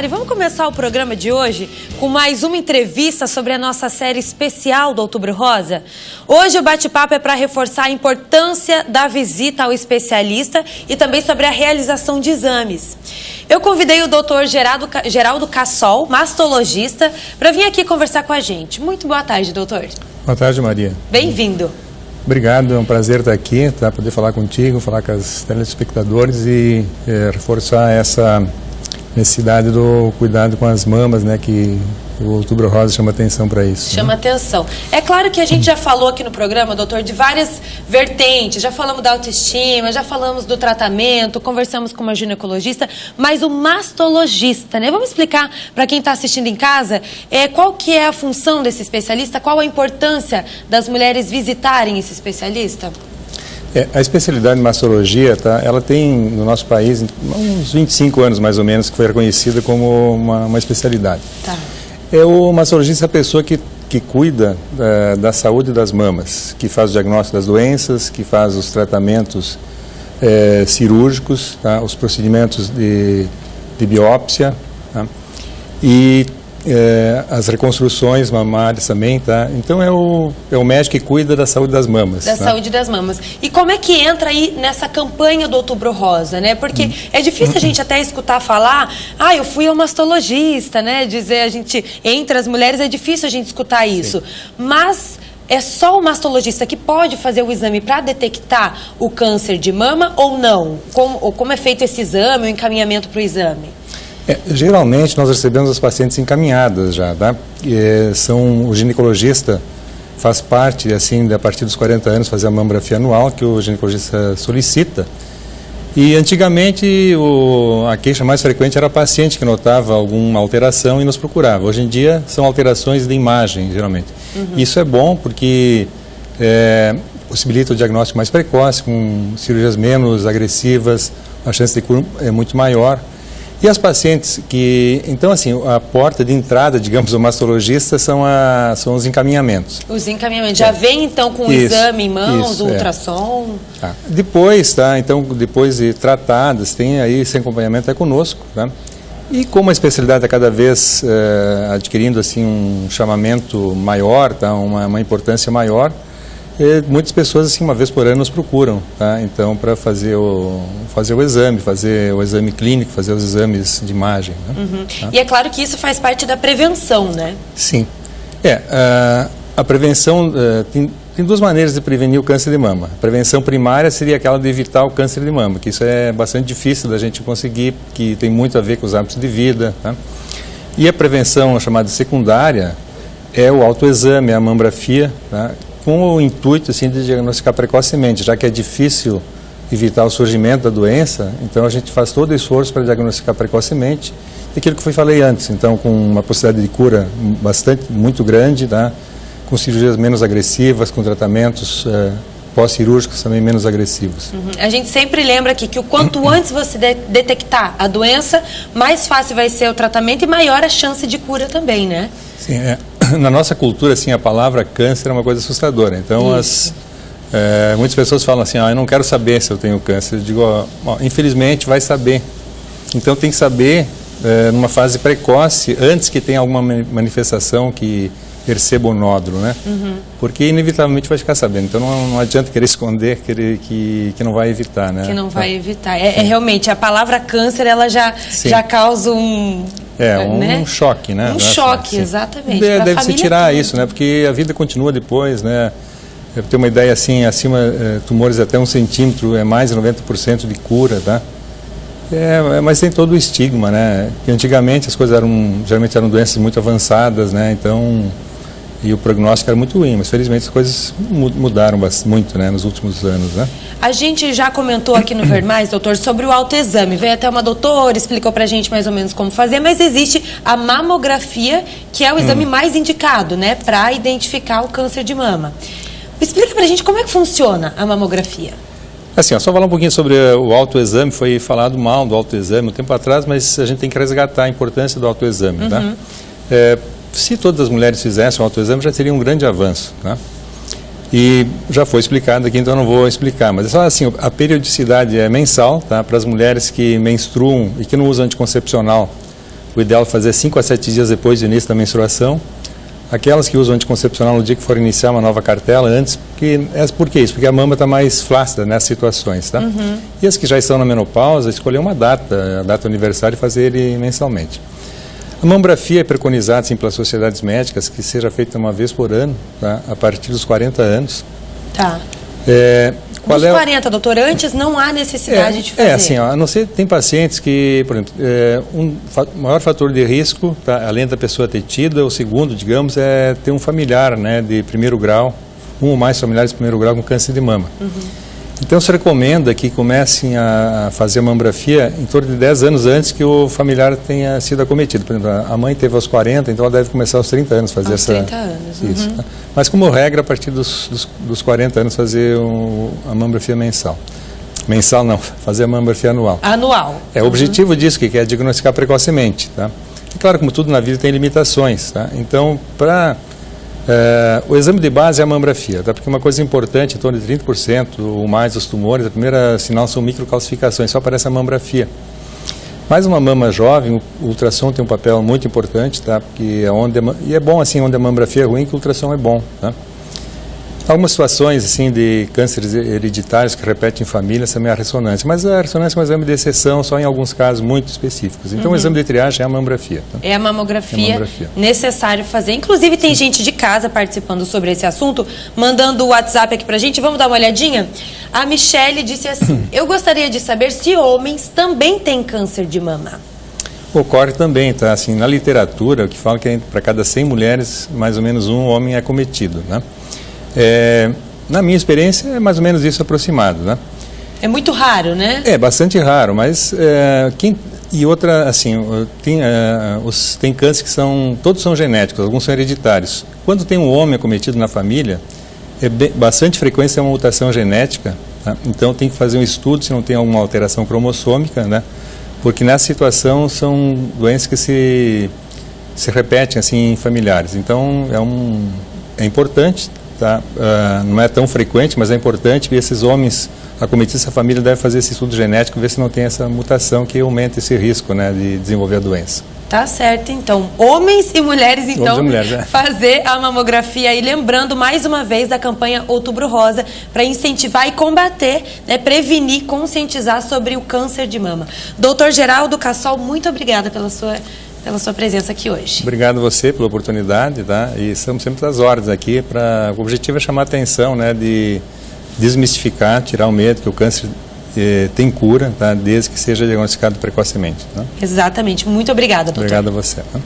E vamos começar o programa de hoje com mais uma entrevista sobre a nossa série especial do Outubro Rosa. Hoje o bate-papo é para reforçar a importância da visita ao especialista e também sobre a realização de exames. Eu convidei o Dr. Geraldo Cassol, mastologista, para vir aqui conversar com a gente. Muito boa tarde, doutor. Boa tarde, Maria. Bem-vindo. Obrigado, é um prazer estar aqui, poder falar contigo, falar com os telespectadores e reforçar essa necessidade do cuidado com as mamas, né, que o Outubro Rosa chama atenção para isso. Chama atenção. É claro que a gente já falou aqui no programa, doutor, de várias vertentes, já falamos da autoestima, já falamos do tratamento, conversamos com uma ginecologista, mas o mastologista, né? Vamos explicar para quem está assistindo em casa qual que é a função desse especialista, qual a importância das mulheres visitarem esse especialista? A especialidade de mastologia, ela tem no nosso país uns 25 anos mais ou menos que foi reconhecida como uma especialidade. Tá. O mastologista é a pessoa que cuida da saúde das mamas, que faz o diagnóstico das doenças, que faz os tratamentos cirúrgicos, os procedimentos de biópsia, e as reconstruções mamárias também, Então é o médico que cuida da saúde das mamas. Da saúde das mamas. E como é que entra aí nessa campanha do Outubro Rosa, né? Porque é difícil a gente até escutar falar, eu fui ao mastologista, né? Dizer, entre as mulheres é difícil a gente escutar isso. Sim. Mas é só o mastologista que pode fazer o exame para detectar o câncer de mama ou não? Como é feito esse exame, o encaminhamento para o exame? Geralmente nós recebemos as pacientes encaminhadas já, o ginecologista faz parte, assim, a partir dos 40 anos, fazer a mamografia anual, que o ginecologista solicita. E antigamente a queixa mais frequente era a paciente que notava alguma alteração e nos procurava. Hoje em dia são alterações de imagem, geralmente. Isso é bom porque possibilita o diagnóstico mais precoce, com cirurgias menos agressivas, a chance de cura é muito maior. E as pacientes então assim, a porta de entrada, digamos, do mastologista são os encaminhamentos. Os encaminhamentos, já vem então com o exame em mãos, o ultrassom? Depois, então, depois de tratadas, tem aí esse acompanhamento conosco, E como a especialidade está cada vez adquirindo assim um chamamento maior, uma importância maior, muitas pessoas assim uma vez por ano nos procuram, então para fazer o exame clínico, fazer os exames de imagem. E é claro que isso faz parte da prevenção, né? Sim. A prevenção tem duas maneiras de prevenir o câncer de mama. A prevenção primária seria aquela de evitar o câncer de mama, que isso é bastante difícil da gente conseguir, que tem muito a ver com os hábitos de vida. E a prevenção chamada secundária é o autoexame, a mamografia, com o intuito assim, de diagnosticar precocemente, já que é difícil evitar o surgimento da doença, então a gente faz todo o esforço para diagnosticar precocemente aquilo que eu falei antes, então com uma possibilidade de cura muito grande, com cirurgias menos agressivas, com tratamentos pós-cirúrgicos também menos agressivos. A gente sempre lembra aqui que o quanto antes você detectar a doença, mais fácil vai ser o tratamento e maior a chance de cura também, né? Sim, Na nossa cultura, assim, a palavra câncer é uma coisa assustadora. Então, muitas pessoas falam assim, eu não quero saber se eu tenho câncer. Eu digo, infelizmente, vai saber. Então, tem que saber numa fase precoce, antes que tenha alguma manifestação que perceba o nódulo, né? Porque, inevitavelmente, vai ficar sabendo. Então, não adianta querer esconder, que não vai evitar, né? Que não vai evitar. Realmente, a palavra câncer, ela já causa um choque, né? Um choque, exatamente. Deve se tirar isso, né? Porque a vida continua depois, né? Eu tenho uma ideia assim, acima, tumores até 1 centímetro, é mais de 90% de cura, mas tem todo o estigma, né? Que antigamente as coisas geralmente eram doenças muito avançadas, né? Então, e o prognóstico era muito ruim, mas felizmente as coisas mudaram muito, né, nos últimos anos, né? A gente já comentou aqui no Ver Mais, doutor, sobre o autoexame. Veio até uma doutora, explicou pra gente mais ou menos como fazer, mas existe a mamografia, que é o exame mais indicado, né, para identificar o câncer de mama. Explica pra gente como é que funciona a mamografia. Assim, só falar um pouquinho sobre o autoexame. Foi falado mal do autoexame um tempo atrás, mas a gente tem que resgatar a importância do autoexame, Se todas as mulheres fizessem o autoexame, já seria um grande avanço, E já foi explicado aqui, então eu não vou explicar. Mas é só assim, a periodicidade é mensal, para as mulheres que menstruam e que não usam anticoncepcional o ideal é fazer 5 a 7 dias depois do início da menstruação. Aquelas que usam anticoncepcional no dia que for iniciar uma nova cartela, antes, por que isso? Porque a mama está mais flácida nessas situações, tá? E as que já estão na menopausa, escolher uma data, a data aniversário, e fazer ele mensalmente. A mamografia é preconizada, assim, pelas sociedades médicas, que seja feita uma vez por ano, tá? A partir dos 40 anos. Tá. Dos 40, doutor, antes não há necessidade de fazer. Assim, a não ser, tem pacientes que, por exemplo, maior fator de risco, tá, além da pessoa ter tido, o segundo, digamos, é ter um familiar, né, de primeiro grau, um ou mais familiares de primeiro grau com câncer de mama. Então, se recomenda que comecem a fazer a mamografia em torno de 10 anos antes que o familiar tenha sido acometido. Por exemplo, a mãe teve aos 40, então ela deve começar aos 30 anos fazer aos 30 anos. Isso. Tá? Mas, como regra, a partir dos 40 anos, fazer a mamografia mensal. Mensal não, fazer a mamografia anual. Anual. O objetivo disso, que é diagnosticar precocemente. Tá? E claro, como tudo na vida tem limitações. Tá? Então, o exame de base é a mamografia, tá? Porque uma coisa importante, em torno de 30% ou mais dos tumores, a primeira sinal são microcalcificações, só aparece a mamografia. Mas uma mama jovem, o ultrassom tem um papel muito importante, tá? Porque e é bom assim, onde a mamografia é ruim, que o ultrassom é bom, tá? Algumas situações assim, de cânceres hereditários que repetem em famílias também a ressonância, mas a ressonância é um exame de exceção só em alguns casos muito específicos. Então o exame de triagem é a mamografia. Tá? É a mamografia necessário fazer. Inclusive tem gente de casa participando sobre esse assunto, mandando o WhatsApp aqui pra gente. Vamos dar uma olhadinha? A Michele disse assim, eu gostaria de saber se homens também têm câncer de mama. Ocorre também, tá? Assim, na literatura, o que fala que é para cada 100 mulheres, mais ou menos um homem é acometido, né? Na minha experiência, é mais ou menos isso aproximado, né? É muito raro, né? É bastante raro, mas e outra, assim, tem cânceres que todos são genéticos, alguns são hereditários. Quando tem um homem acometido na família, bastante frequência é uma mutação genética, tá? Então tem que fazer um estudo se não tem alguma alteração cromossômica, né? Porque nessa situação são doenças que se repetem assim em familiares. Então é importante. Tá? Não é tão frequente, mas é importante que esses homens acometidos dessa família devem fazer esse estudo genético, ver se não tem essa mutação que aumenta esse risco, né, de desenvolver a doença. Tá certo, então. Homens e mulheres, então, fazer a mamografia. E lembrando, mais uma vez, da campanha Outubro Rosa, para incentivar e combater, né, prevenir, conscientizar sobre o câncer de mama. Doutor Geraldo Cassol, muito obrigada pela sua presença aqui hoje. Obrigado a você pela oportunidade, tá? E estamos sempre às ordens aqui. O objetivo é chamar a atenção, né, de desmistificar, tirar o medo que o câncer tem cura, tá? Desde que seja diagnosticado precocemente. Tá? Exatamente. Muito obrigada, doutor. Obrigado a você. Tá?